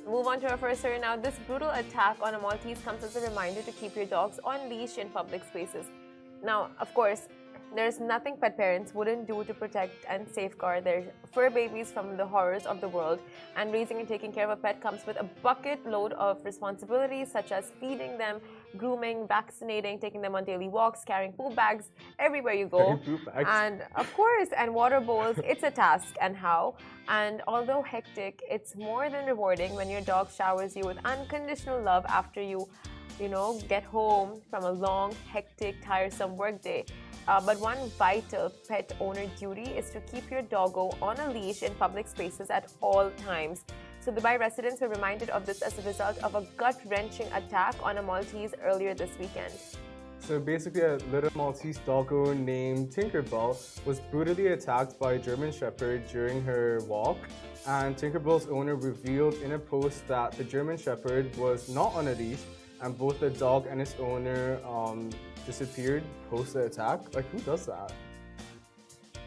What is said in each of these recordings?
move on to our first story now. This brutal attack on a Maltese comes as a reminder to keep your dogs on leash in public spaces. Now, of course, there's nothing pet parents wouldn't do to protect and safeguard their fur babies from the horrors of the world. And raising and taking care of a pet comes with a bucket load of responsibilities, such as feeding them, grooming, vaccinating, taking them on daily walks, carrying poop bags everywhere you go. And of course, and water bowls. It's a task, and how. And although hectic, it's more than rewarding when your dog showers you with unconditional love after you get home from a long, hectic, tiresome workday. But one vital pet owner duty is to keep your doggo on a leash in public spaces at all times. So Dubai residents were reminded of this as a result of a gut-wrenching attack on a Maltese earlier this weekend. So basically, a little Maltese doggo named Tinkerbell was brutally attacked by a German Shepherd during her walk. And Tinkerbell's owner revealed in a post that the German Shepherd was not on a leash, and both the dog and its owner disappeared post the attack. Like, who does that?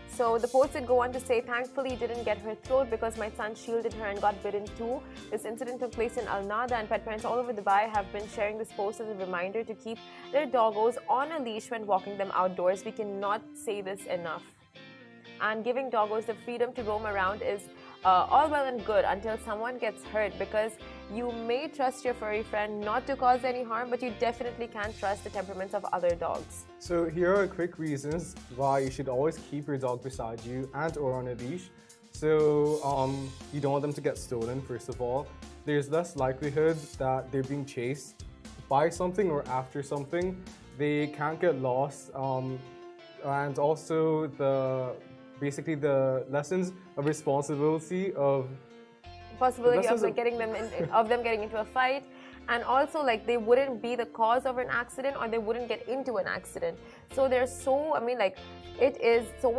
So the post did go on to say, thankfully didn't get her throat because my son shielded her and got bitten too. This incident took place in Al Nada, and pet parents all over Dubai have been sharing this post as a reminder to keep their doggos on a leash when walking them outdoors. We cannot say this enough. And giving doggos the freedom to roam around is all well and good until someone gets hurt, because you may trust your furry friend not to cause any harm, but you definitely can't trust the temperaments of other dogs. So here are quick reasons why you should always keep your dog beside you and or on a leash. So you don't want them to get stolen, first of all. There's less likelihood that they're being chased by something or after something. They can't get lost. And also basically the lessons of responsibility of getting them into a fight, and also like they wouldn't be the cause of an accident, or they wouldn't get into an accident. So it is so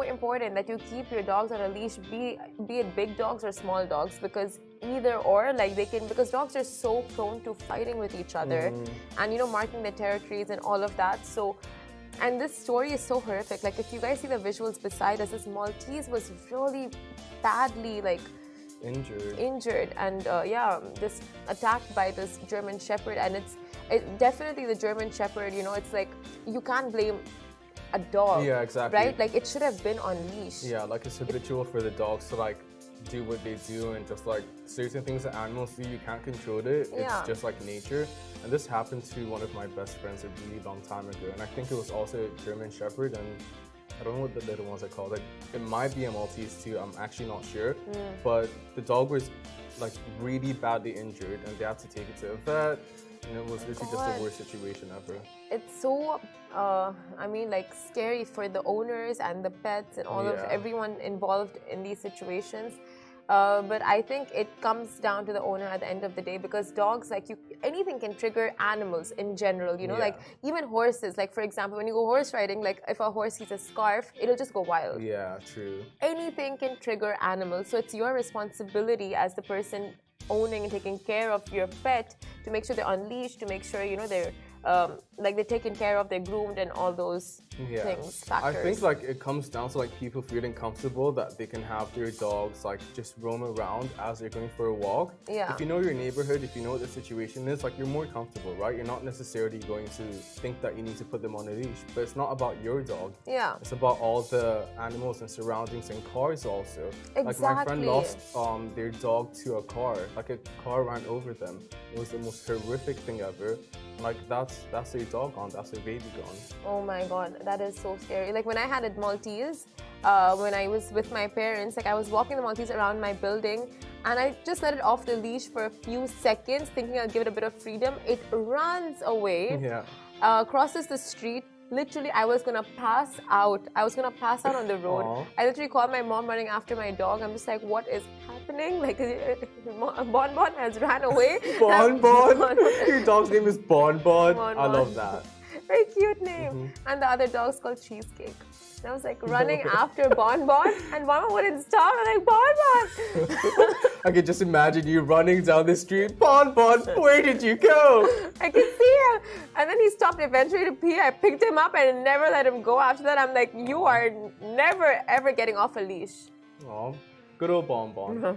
important that you keep your dogs on a leash, be it big dogs or small dogs, because either or, because dogs are so prone to fighting with each other and marking their territories and all of that. So. And this story is so horrific. Like, if you guys see the visuals beside us, this Maltese was really badly injured and just attacked by this German Shepherd. And it's definitely the German Shepherd. It's like you can't blame a dog. Yeah, exactly. Right? Like, it should have been on leash. Yeah, like it's habitual for the dogs to do what they do, and just certain things that animals do, you can't control it. It's just like nature. And this happened to one of my best friends a really long time ago, and I think it was also a German Shepherd, and I don't know what the little ones are called. It might be a Maltese too, I'm actually not sure. But the dog was really badly injured, and they had to take it to a vet, and it was literally just the worst situation ever. It's so scary for the owners and the pets and all of everyone involved in these situations. But I think it comes down to the owner at the end of the day, because dogs, anything can trigger animals in general, even horses. For example, when you go horse riding, if a horse sees a scarf, it'll just go wild. Yeah, true. Anything can trigger animals. So it's your responsibility as the person owning and taking care of your pet to make sure they're on leash, to make sure, they're taken care of, they're groomed, and all those things, factors. I think it comes down to people feeling comfortable that they can have their dogs just roam around as they're going for a walk. Yeah. If you know your neighborhood, if you know what the situation is, you're more comfortable, right? You're not necessarily going to think that you need to put them on a leash, but it's not about your dog. Yeah. It's about all the animals and surroundings and cars also. Exactly. My friend lost their dog to a car. A car ran over them. It was the most horrific thing ever. That's their dog gone, that's their baby gone. Oh my god, that is so scary. When I had a Maltese, when I was with my parents, I was walking the Maltese around my building, and I just let it off the leash for a few seconds, thinking I'll give it a bit of freedom. It runs away, crosses the street. Literally, I was gonna pass out. I was gonna pass out on the road. Aww. I literally called my mom running after my dog. I'm just like, what is happening? Bon Bon has ran away. Bon Bon? Your dog's name is Bon Bon. I love that. Very cute name. And the other dog's called Cheesecake. And I was running after Bon Bon, and Bon Bon wouldn't stop. I'm like, Bon Bon! I can just imagine you running down the street. Bon Bon, where did you go? I can see him. And then he stopped eventually to pee. I picked him up and never let him go. After that, I'm like, you are never, ever getting off a leash. Aw, good old Bon Bon.